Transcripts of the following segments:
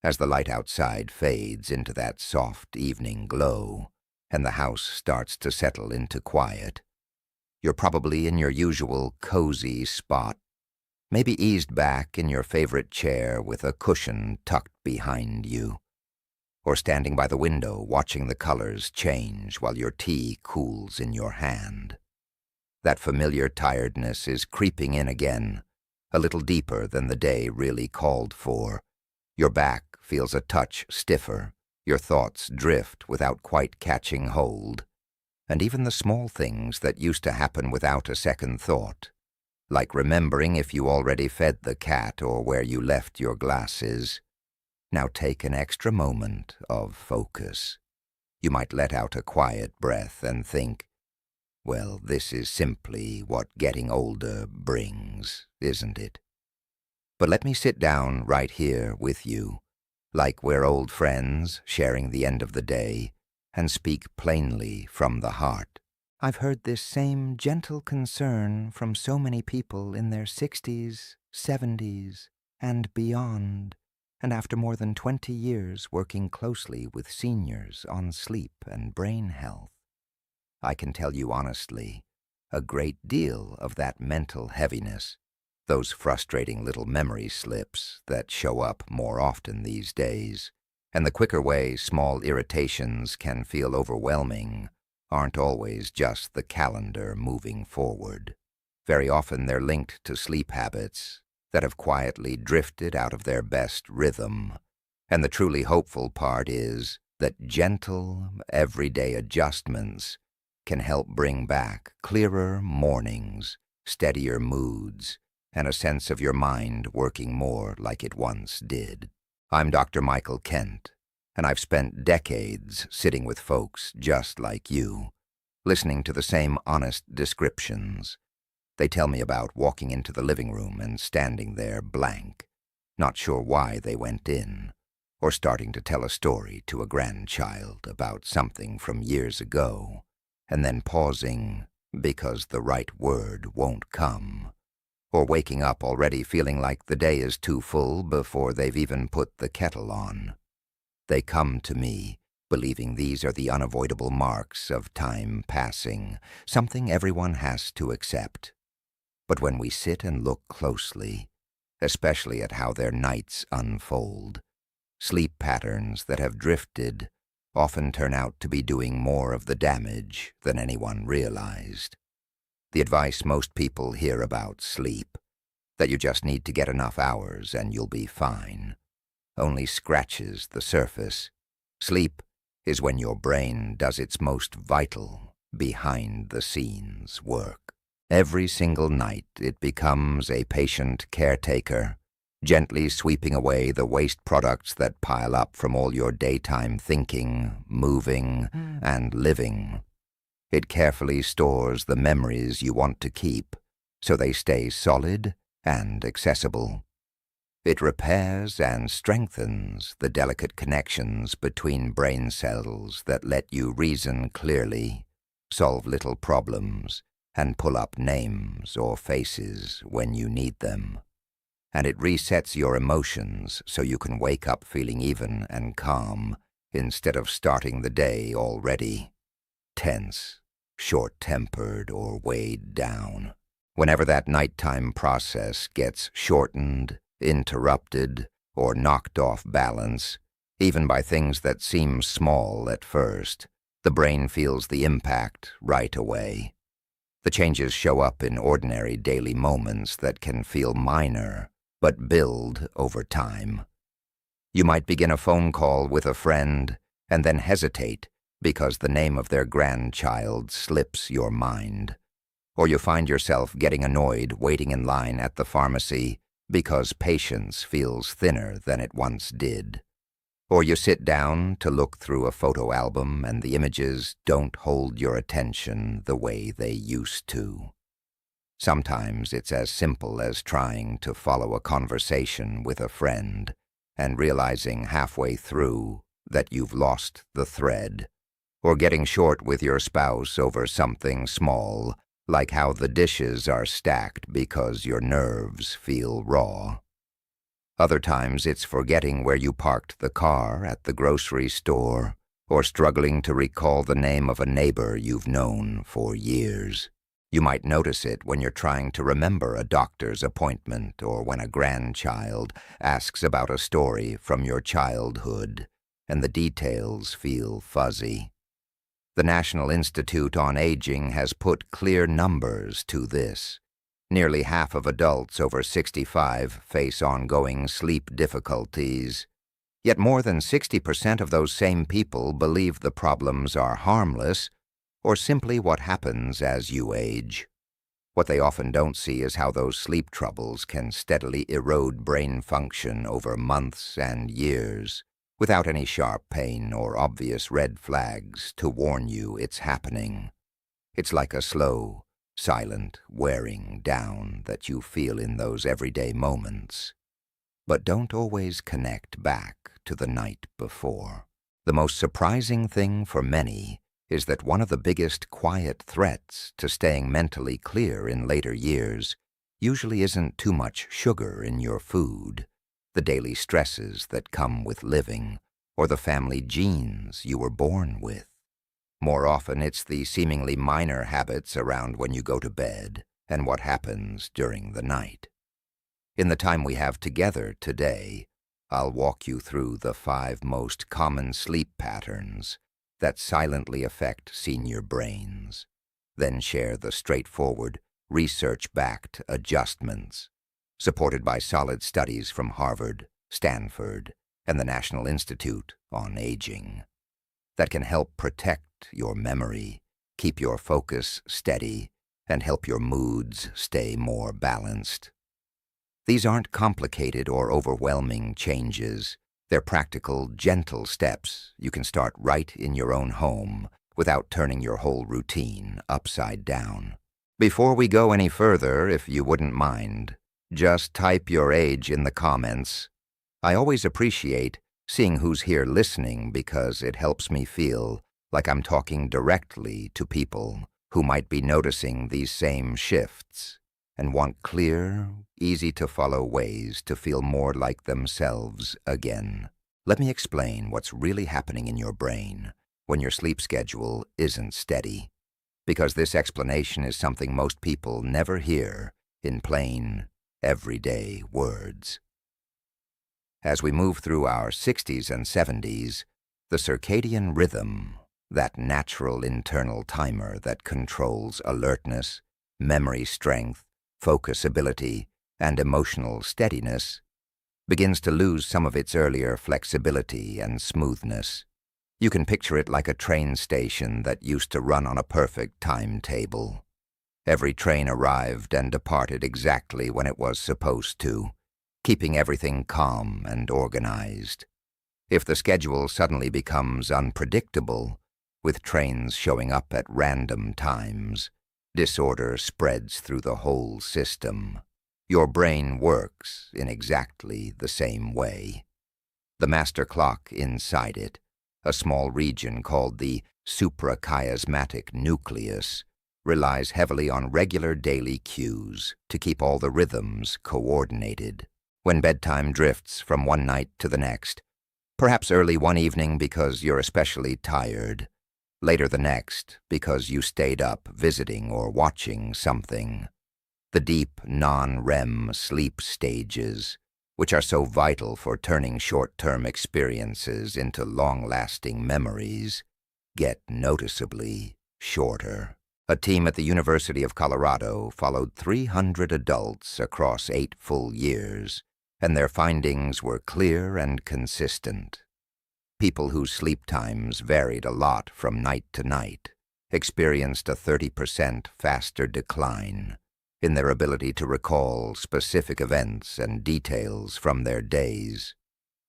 As the light outside fades into that soft evening glow, and the house starts to settle into quiet, you're probably in your usual cozy spot, maybe eased back in your favorite chair with a cushion tucked behind you, or standing by the window watching the colors change while your tea cools in your hand. That familiar tiredness is creeping in again, a little deeper than the day really called for. Your back feels a touch stiffer, your thoughts drift without quite catching hold, and even the small things that used to happen without a second thought, like remembering if you already fed the cat or where you left your glasses, now take an extra moment of focus. You might let out a quiet breath and think, well, this is simply what getting older brings, isn't it? But let me sit down right here with you, like we're old friends sharing the end of the day, and speak plainly from the heart. I've heard this same gentle concern from so many people in their 60s, 70s, and beyond, and after more than 20 years working closely with seniors on sleep and brain health, I can tell you honestly, a great deal of that mental heaviness, those frustrating little memory slips that show up more often these days, and the quicker way small irritations can feel overwhelming, aren't always just the calendar moving forward. Very often they're linked to sleep habits that have quietly drifted out of their best rhythm, and the truly hopeful part is that gentle, everyday adjustments can help bring back clearer mornings, steadier moods, and a sense of your mind working more like it once did. I'm Dr. Michael Kent, and I've spent decades sitting with folks just like you, listening to the same honest descriptions. They tell me about walking into the living room and standing there blank, not sure why they went in, or starting to tell a story to a grandchild about something from years ago, and then pausing because the right word won't come, or waking up already feeling like the day is too full before they've even put the kettle on. They come to me, believing these are the unavoidable marks of time passing, something everyone has to accept. But when we sit and look closely, especially at how their nights unfold, sleep patterns that have drifted often turn out to be doing more of the damage than anyone realized. The advice most people hear about sleep, that you just need to get enough hours and you'll be fine, only scratches the surface. Sleep is when your brain does its most vital, behind-the-scenes work. Every single night it becomes a patient caretaker, gently sweeping away the waste products that pile up from all your daytime thinking, moving, and living. It carefully stores the memories you want to keep, so they stay solid and accessible. It repairs and strengthens the delicate connections between brain cells that let you reason clearly, solve little problems, and pull up names or faces when you need them. And it resets your emotions so you can wake up feeling even and calm instead of starting the day already tense, short-tempered, or weighed down. Whenever that nighttime process gets shortened, interrupted, or knocked off balance, even by things that seem small at first, the brain feels the impact right away. The changes show up in ordinary daily moments that can feel minor, but build over time. You might begin a phone call with a friend and then hesitate because the name of their grandchild slips your mind. Or you find yourself getting annoyed waiting in line at the pharmacy because patience feels thinner than it once did. Or you sit down to look through a photo album and the images don't hold your attention the way they used to. Sometimes it's as simple as trying to follow a conversation with a friend and realizing halfway through that you've lost the thread, or getting short with your spouse over something small, like how the dishes are stacked because your nerves feel raw. Other times it's forgetting where you parked the car at the grocery store, or struggling to recall the name of a neighbor you've known for years. You might notice it when you're trying to remember a doctor's appointment or when a grandchild asks about a story from your childhood and the details feel fuzzy. The National Institute on Aging has put clear numbers to this. Nearly half of adults over 65 face ongoing sleep difficulties. Yet more than 60% of those same people believe the problems are harmless or simply what happens as you age. What they often don't see is how those sleep troubles can steadily erode brain function over months and years, without any sharp pain or obvious red flags to warn you it's happening. It's like a slow, silent wearing down that you feel in those everyday moments, but don't always connect back to the night before. The most surprising thing for many is that one of the biggest quiet threats to staying mentally clear in later years usually isn't too much sugar in your food, the daily stresses that come with living, or the family genes you were born with. More often, it's the seemingly minor habits around when you go to bed and what happens during the night. In the time we have together today, I'll walk you through the 5 most common sleep patterns that silently affect senior brains, then share the straightforward, research-backed adjustments, supported by solid studies from Harvard, Stanford, and the National Institute on Aging, that can help protect your memory, keep your focus steady, and help your moods stay more balanced. These aren't complicated or overwhelming changes. They're practical, gentle steps you can start right in your own home without turning your whole routine upside down. Before we go any further, if you wouldn't mind, just type your age in the comments. I always appreciate seeing who's here listening because it helps me feel like I'm talking directly to people who might be noticing these same shifts and want clear, easy-to-follow ways to feel more like themselves again. Let me explain what's really happening in your brain when your sleep schedule isn't steady, because this explanation is something most people never hear in plain, everyday words. As we move through our 60s and 70s, the circadian rhythm, that natural internal timer that controls alertness, memory strength, focus ability, and emotional steadiness, begins to lose some of its earlier flexibility and smoothness. You can picture it like a train station that used to run on a perfect timetable. Every train arrived and departed exactly when it was supposed to, keeping everything calm and organized. If the schedule suddenly becomes unpredictable, with trains showing up at random times, disorder spreads through the whole system. Your brain works in exactly the same way. The master clock inside it, a small region called the suprachiasmatic nucleus, relies heavily on regular daily cues to keep all the rhythms coordinated. When bedtime drifts from one night to the next, perhaps early one evening because you're especially tired, later the next because you stayed up visiting or watching something, the deep non-REM sleep stages, which are so vital for turning short-term experiences into long-lasting memories, get noticeably shorter. A team at the University of Colorado followed 300 adults across 8 full years, and their findings were clear and consistent. People whose sleep times varied a lot from night to night experienced a 30% faster decline in their ability to recall specific events and details from their days,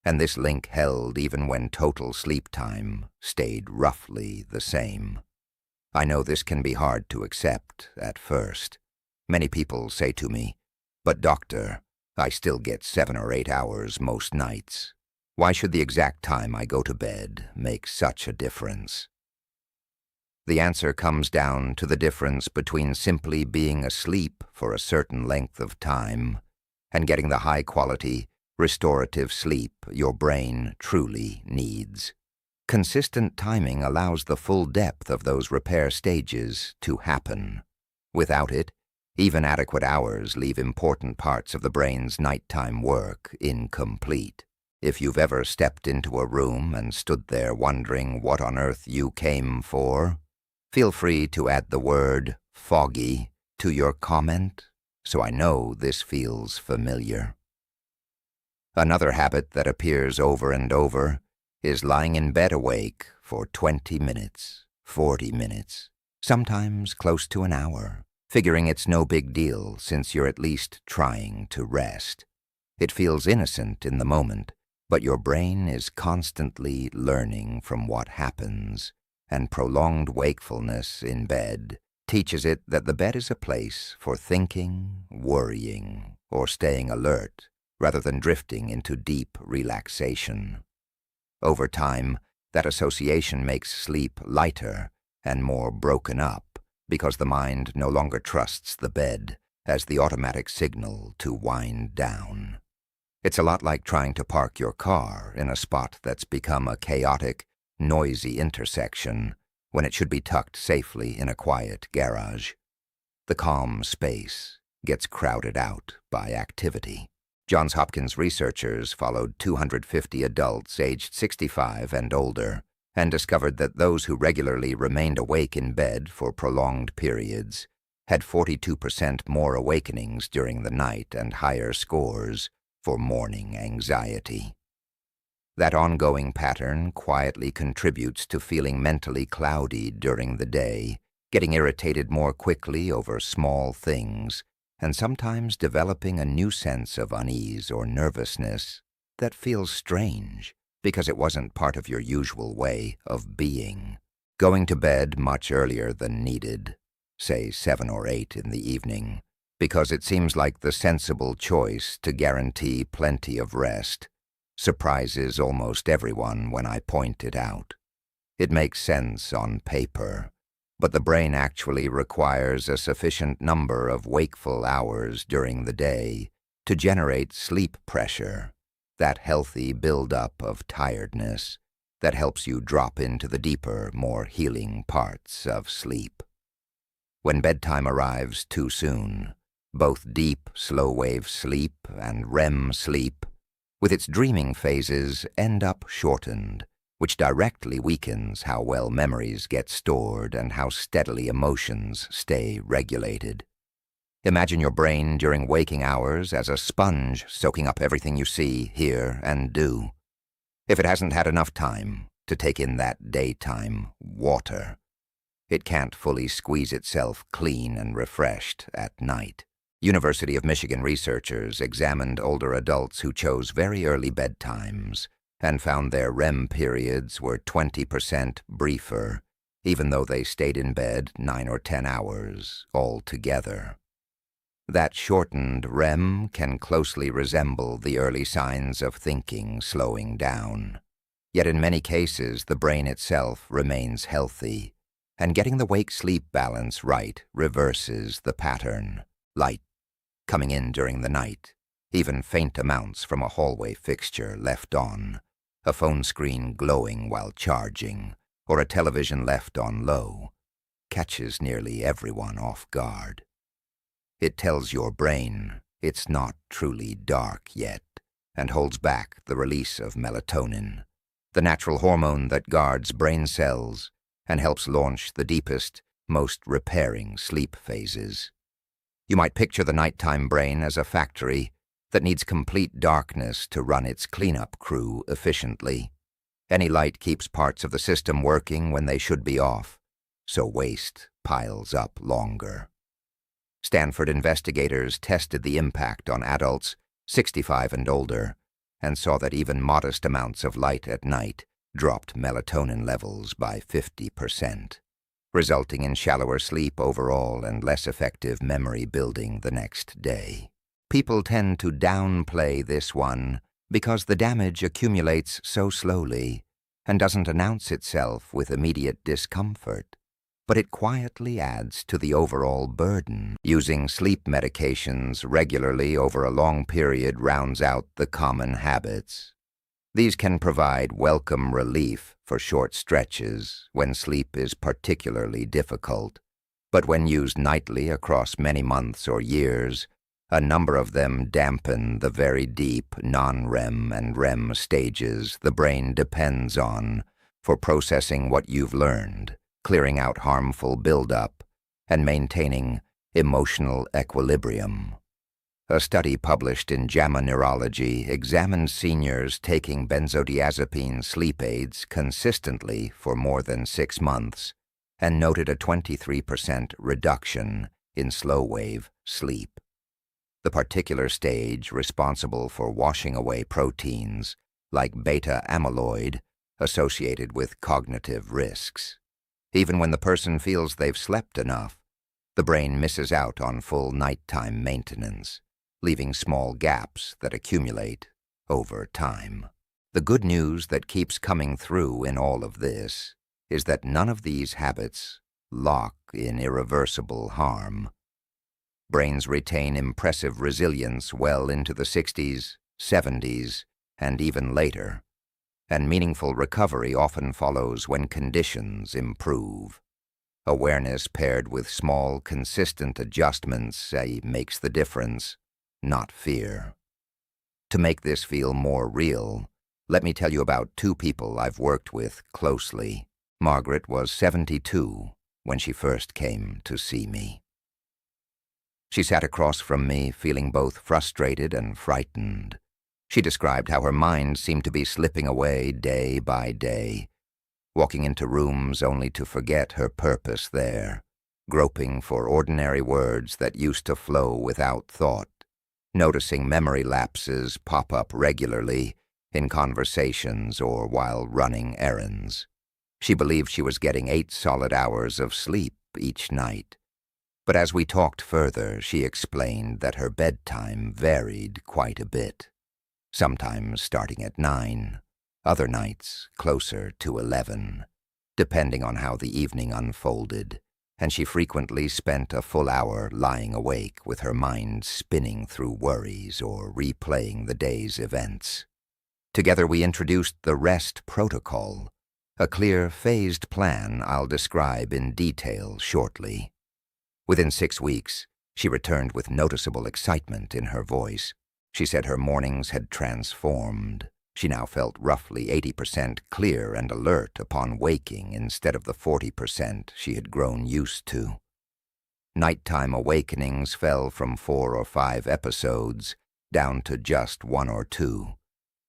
and this link held even when total sleep time stayed roughly the same. I know this can be hard to accept at first. Many people say to me, "But doctor, I still get 7 or 8 hours most nights. Why should the exact time I go to bed make such a difference?" The answer comes down to the difference between simply being asleep for a certain length of time and getting the high-quality, restorative sleep your brain truly needs. Consistent timing allows the full depth of those repair stages to happen. Without it, even adequate hours leave important parts of the brain's nighttime work incomplete. If you've ever stepped into a room and stood there wondering what on earth you came for, feel free to add the word foggy to your comment, so I know this feels familiar. Another habit that appears over and over is lying in bed awake for 20 minutes, 40 minutes, sometimes close to an hour, figuring it's no big deal since you're at least trying to rest. It feels innocent in the moment, but your brain is constantly learning from what happens, and prolonged wakefulness in bed teaches it that the bed is a place for thinking, worrying, or staying alert, rather than drifting into deep relaxation. Over time, that association makes sleep lighter and more broken up because the mind no longer trusts the bed as the automatic signal to wind down. It's a lot like trying to park your car in a spot that's become a chaotic, noisy intersection when it should be tucked safely in a quiet garage. The calm space gets crowded out by activity. Johns Hopkins researchers followed 250 adults aged 65 and older and discovered that those who regularly remained awake in bed for prolonged periods had 42% more awakenings during the night and higher scores for morning anxiety. That ongoing pattern quietly contributes to feeling mentally cloudy during the day, getting irritated more quickly over small things, and sometimes developing a new sense of unease or nervousness that feels strange because it wasn't part of your usual way of being. Going to bed much earlier than needed, say 7 or 8 in the evening, because it seems like the sensible choice to guarantee plenty of rest, surprises almost everyone when I point it out. It makes sense on paper, but the brain actually requires a sufficient number of wakeful hours during the day to generate sleep pressure, that healthy buildup of tiredness that helps you drop into the deeper, more healing parts of sleep. When bedtime arrives too soon, both deep, slow-wave sleep and REM sleep, with its dreaming phases, end up shortened, which directly weakens how well memories get stored and how steadily emotions stay regulated. Imagine your brain during waking hours as a sponge soaking up everything you see, hear, and do. If it hasn't had enough time to take in that daytime water, it can't fully squeeze itself clean and refreshed at night. University of Michigan researchers examined older adults who chose very early bedtimes and found their REM periods were 20% briefer, even though they stayed in bed 9 or 10 hours altogether. That shortened REM can closely resemble the early signs of thinking slowing down. Yet in many cases, the brain itself remains healthy, and getting the wake-sleep balance right reverses the pattern. Light coming in during the night, even faint amounts from a hallway fixture left on, a phone screen glowing while charging, or a television left on low, catches nearly everyone off guard. It tells your brain it's not truly dark yet, and holds back the release of melatonin, the natural hormone that guards brain cells and helps launch the deepest, most repairing sleep phases. You might picture the nighttime brain as a factory that needs complete darkness to run its cleanup crew efficiently. Any light keeps parts of the system working when they should be off, so waste piles up longer. Stanford investigators tested the impact on adults 65 and older and saw that even modest amounts of light at night dropped melatonin levels by 50%. Resulting in shallower sleep overall and less effective memory building the next day. People tend to downplay this one because the damage accumulates so slowly and doesn't announce itself with immediate discomfort. but it quietly adds to the overall burden. Using sleep medications regularly over a long period rounds out the common habits. These can provide welcome relief for short stretches when sleep is particularly difficult, but when used nightly across many months or years, a number of them dampen the very deep non-REM and REM stages the brain depends on for processing what you've learned, clearing out harmful buildup, and maintaining emotional equilibrium. A study published in JAMA Neurology examined seniors taking benzodiazepine sleep aids consistently for more than 6 months and noted a 23% reduction in slow-wave sleep. The particular stage responsible for washing away proteins like beta amyloid associated with cognitive risks. Even when the person feels they've slept enough, the brain misses out on full nighttime maintenance, leaving small gaps that accumulate over time. The good news that keeps coming through in all of this is that none of these habits lock in irreversible harm. Brains retain impressive resilience well into the 60s, 70s, and even later, and meaningful recovery often follows when conditions improve. Awareness paired with small, consistent adjustments makes the difference, not fear. To make this feel more real, let me tell you about 2 people I've worked with closely. Margaret was 72 when she first came to see me. She sat across from me, feeling both frustrated and frightened. She described how her mind seemed to be slipping away day by day, walking into rooms only to forget her purpose there, groping for ordinary words that used to flow without thought, noticing memory lapses pop up regularly in conversations or while running errands. She believed she was getting 8 solid hours of sleep each night. But as we talked further, she explained that her bedtime varied quite a bit, sometimes starting at 9, other nights closer to 11, depending on how the evening unfolded, and she frequently spent a full hour lying awake with her mind spinning through worries or replaying the day's events. Together we introduced the REST protocol, a clear, phased plan I'll describe in detail shortly. Within 6 weeks, she returned with noticeable excitement in her voice. She said her mornings had transformed. She now felt roughly 80% clear and alert upon waking instead of the 40% she had grown used to. Nighttime awakenings fell from 4 or 5 episodes down to just 1 or 2.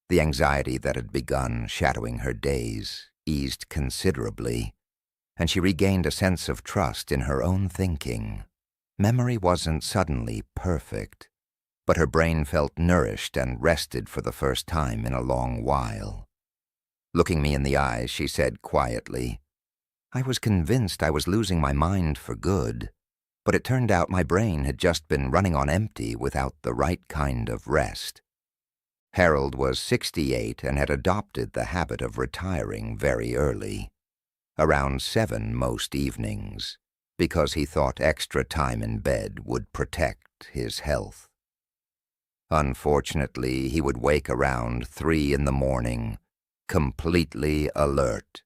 The anxiety that had begun shadowing her days eased considerably, and she regained a sense of trust in her own thinking. Memory wasn't suddenly perfect, but her brain felt nourished and rested for the first time in a long while. Looking me in the eyes, she said quietly, "I was convinced I was losing my mind for good, but it turned out my brain had just been running on empty without the right kind of rest." Harold was 68 and had adopted the habit of retiring very early, around 7 most evenings, because he thought extra time in bed would protect his health. Unfortunately, he would wake around 3 in the morning, completely alert,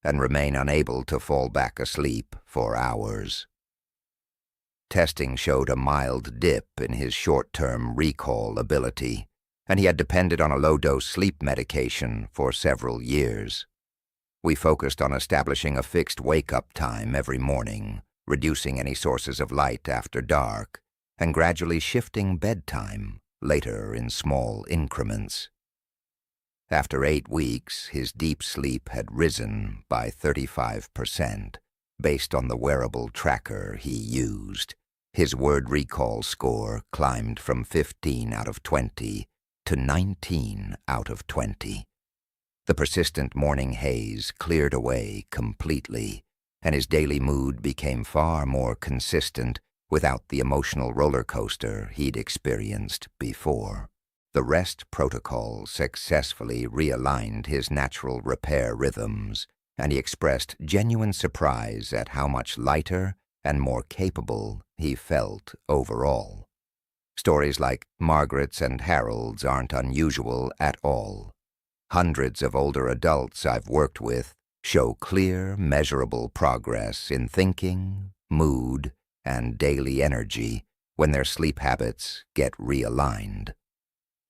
and remain unable to fall back asleep for hours. Testing showed a mild dip in his short-term recall ability, and he had depended on a low-dose sleep medication for several years. We focused on establishing a fixed wake-up time every morning, reducing any sources of light after dark, and gradually shifting bedtime later in small increments. After 8 weeks, his deep sleep had risen by 35%, based on the wearable tracker he used. His word recall score climbed from 15 out of 20 to 19 out of 20. The persistent morning haze cleared away completely, and his daily mood became far more consistent without the emotional roller coaster he'd experienced before. The REST protocol successfully realigned his natural repair rhythms, and he expressed genuine surprise at how much lighter and more capable he felt overall. Stories like Margaret's and Harold's aren't unusual at all. Hundreds of older adults I've worked with show clear, measurable progress in thinking, mood, and daily energy when their sleep habits get realigned.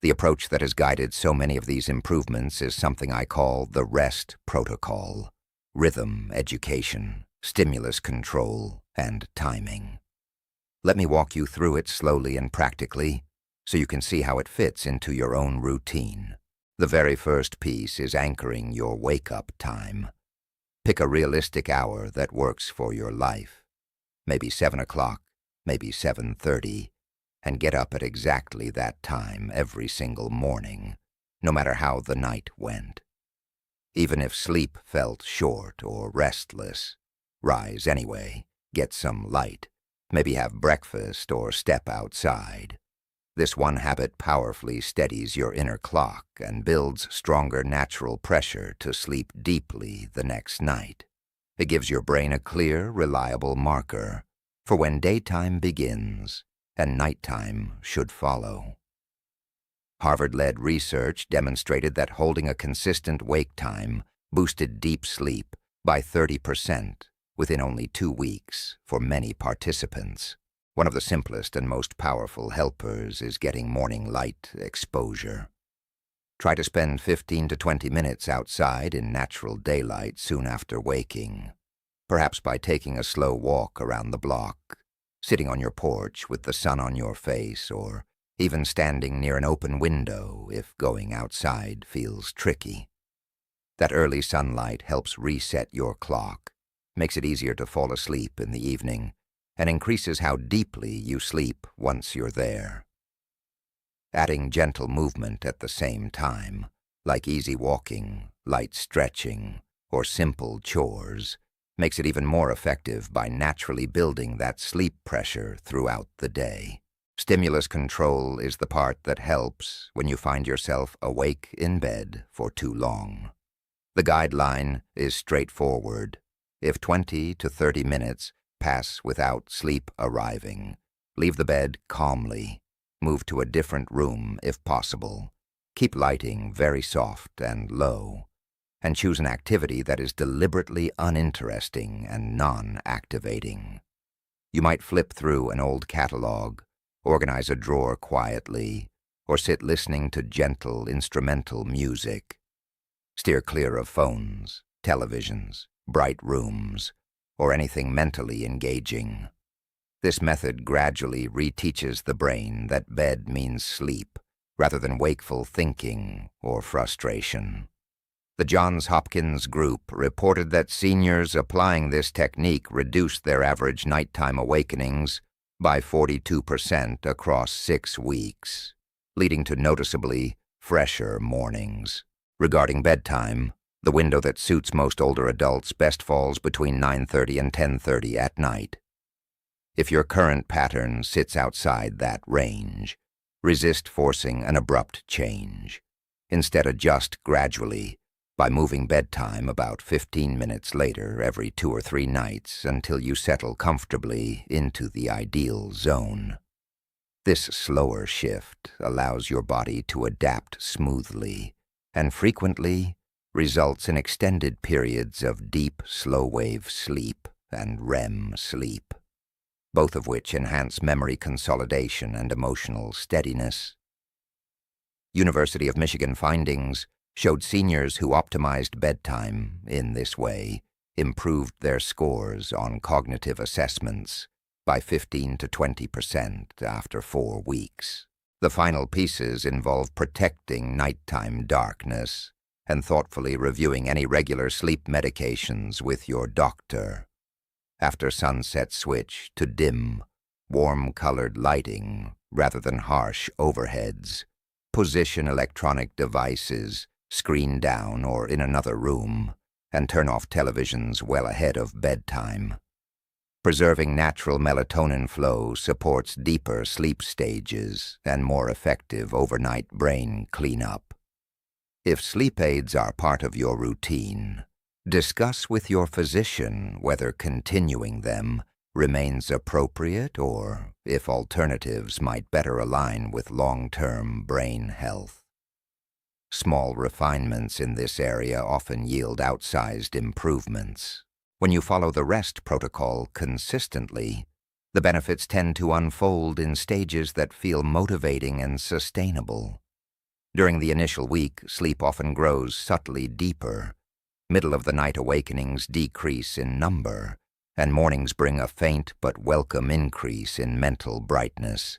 The approach that has guided so many of these improvements is something I call the REST protocol: rhythm education, stimulus control, and timing. Let me walk you through it slowly and practically so you can see how it fits into your own routine. The very first piece is anchoring your wake-up time. Pick a realistic hour that works for your life. Maybe 7 o'clock, maybe 7:30, and get up at exactly that time every single morning, no matter how the night went. Even if sleep felt short or restless, rise anyway, get some light, maybe have breakfast or step outside. This one habit powerfully steadies your inner clock and builds stronger natural pressure to sleep deeply the next night. It gives your brain a clear, reliable marker for when daytime begins and nighttime should follow. Harvard-led research demonstrated that holding a consistent wake time boosted deep sleep by 30% within only 2 weeks for many participants. One of the simplest and most powerful helpers is getting morning light exposure. Try to spend 15 to 20 minutes outside in natural daylight soon after waking, perhaps by taking a slow walk around the block, sitting on your porch with the sun on your face, or even standing near an open window if going outside feels tricky. That early sunlight helps reset your clock, makes it easier to fall asleep in the evening, and increases how deeply you sleep once you're there. Adding gentle movement at the same time, like easy walking, light stretching, or simple chores, makes it even more effective by naturally building that sleep pressure throughout the day. Stimulus control is the part that helps when you find yourself awake in bed for too long. The guideline is straightforward. If 20 to 30 minutes pass without sleep arriving, leave the bed calmly. Move to a different room if possible. Keep lighting very soft and low, and choose an activity that is deliberately uninteresting and non-activating. You might flip through an old catalog, organize a drawer quietly, or sit listening to gentle instrumental music. Steer clear of phones, televisions, bright rooms, or anything mentally engaging. This method gradually reteaches the brain that bed means sleep, rather than wakeful thinking or frustration. The Johns Hopkins group reported that seniors applying this technique reduced their average nighttime awakenings by 42% across 6 weeks, leading to noticeably fresher mornings. Regarding bedtime, the window that suits most older adults best falls between 9:30 and 10:30 at night. If your current pattern sits outside that range, resist forcing an abrupt change. Instead, adjust gradually by moving bedtime about 15 minutes later every 2 or 3 nights until you settle comfortably into the ideal zone. This slower shift allows your body to adapt smoothly and frequently results in extended periods of deep, slow-wave sleep and REM sleep, both of which enhance memory consolidation and emotional steadiness. University of Michigan findings showed seniors who optimized bedtime in this way improved their scores on cognitive assessments by 15 to 20% after 4 weeks. The final pieces involve protecting nighttime darkness and thoughtfully reviewing any regular sleep medications with your doctor. After sunset, switch to dim, warm-colored lighting rather than harsh overheads. Position electronic devices screen down or in another room, and turn off televisions well ahead of bedtime. Preserving natural melatonin flow supports deeper sleep stages and more effective overnight brain cleanup. If sleep aids are part of your routine, Discuss with your physician whether continuing them remains appropriate or if alternatives might better align with long-term brain health. Small refinements in this area often yield outsized improvements. When you follow the rest protocol consistently, the benefits tend to unfold in stages that feel motivating and sustainable. During the initial week, sleep often grows subtly deeper. Middle-of-the-night awakenings decrease in number, and mornings bring a faint but welcome increase in mental brightness.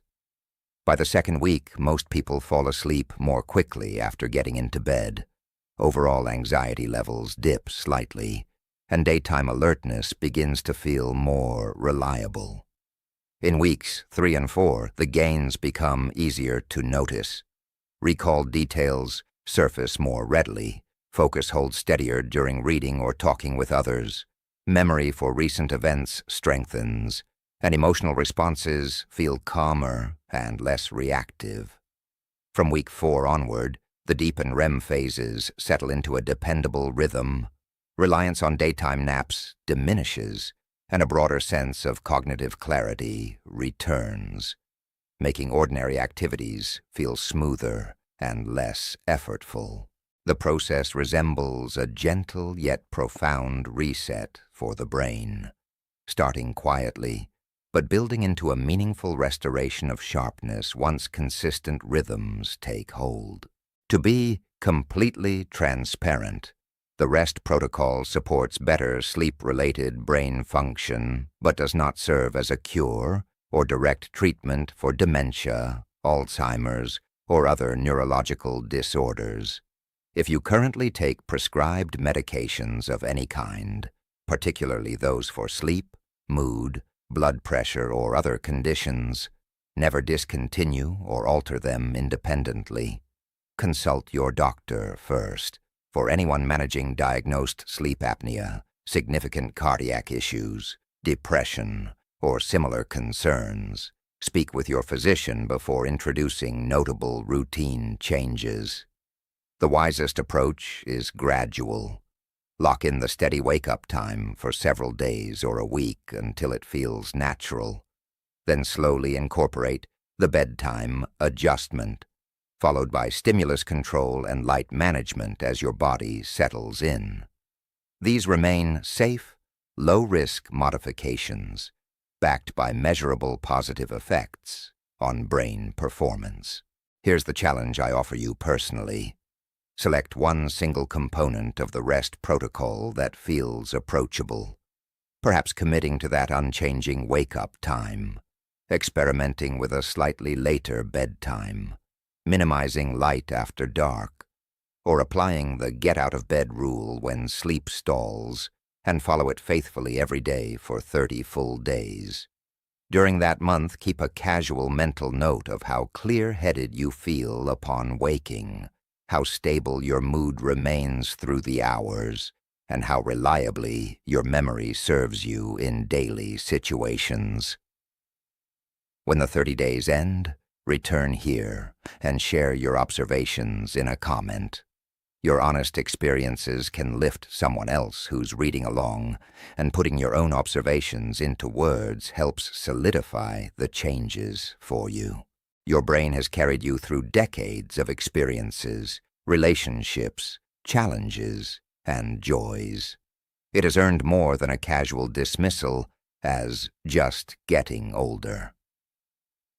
By the second week, most people fall asleep more quickly after getting into bed. Overall anxiety levels dip slightly, and daytime alertness begins to feel more reliable. In weeks 3 and 4, the gains become easier to notice. Recalled details surface more readily. Focus holds steadier during reading or talking with others. Memory for recent events strengthens, and emotional responses feel calmer and less reactive. From week 4 onward, the deep and REM phases settle into a dependable rhythm. Reliance on daytime naps diminishes, and a broader sense of cognitive clarity returns, making ordinary activities feel smoother and less effortful. The process resembles a gentle yet profound reset for the brain, starting quietly, but building into a meaningful restoration of sharpness once consistent rhythms take hold. To be completely transparent, the REST protocol supports better sleep-related brain function, but does not serve as a cure or direct treatment for dementia, Alzheimer's, or other neurological disorders. If you currently take prescribed medications of any kind, particularly those for sleep, mood, blood pressure, or other conditions, never discontinue or alter them independently. Consult your doctor first. For anyone managing diagnosed sleep apnea, significant cardiac issues, depression, or similar concerns, speak with your physician before introducing notable routine changes. The wisest approach is gradual. Lock in the steady wake-up time for several days or a week until it feels natural. Then slowly incorporate the bedtime adjustment, followed by stimulus control and light management as your body settles in. These remain safe, low-risk modifications, backed by measurable positive effects on brain performance. Here's the challenge I offer you personally. Select one single component of the REST protocol that feels approachable, perhaps committing to that unchanging wake-up time, experimenting with a slightly later bedtime, minimizing light after dark, or applying the get-out-of-bed rule when sleep stalls, and follow it faithfully every day for 30 full days. During that month, keep a casual mental note of how clear-headed you feel upon waking, how stable your mood remains through the hours, and how reliably your memory serves you in daily situations. When the 30 days end, return here and share your observations in a comment. Your honest experiences can lift someone else who's reading along, and putting your own observations into words helps solidify the changes for you. Your brain has carried you through decades of experiences, relationships, challenges, and joys. It has earned more than a casual dismissal as just getting older.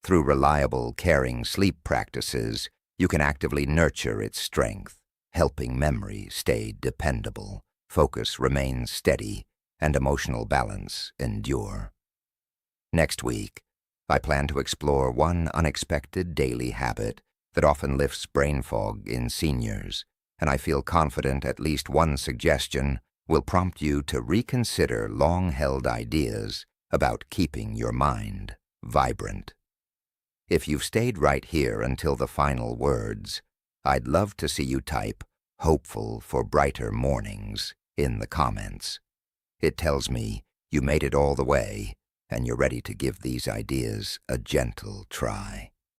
Through reliable, caring sleep practices, you can actively nurture its strength, helping memory stay dependable, focus remain steady, and emotional balance endure. Next week, I plan to explore one unexpected daily habit that often lifts brain fog in seniors, and I feel confident at least one suggestion will prompt you to reconsider long-held ideas about keeping your mind vibrant. If you've stayed right here until the final words, I'd love to see you type "hopeful for brighter mornings" in the comments. It tells me you made it all the way, and you're ready to give these ideas a gentle try.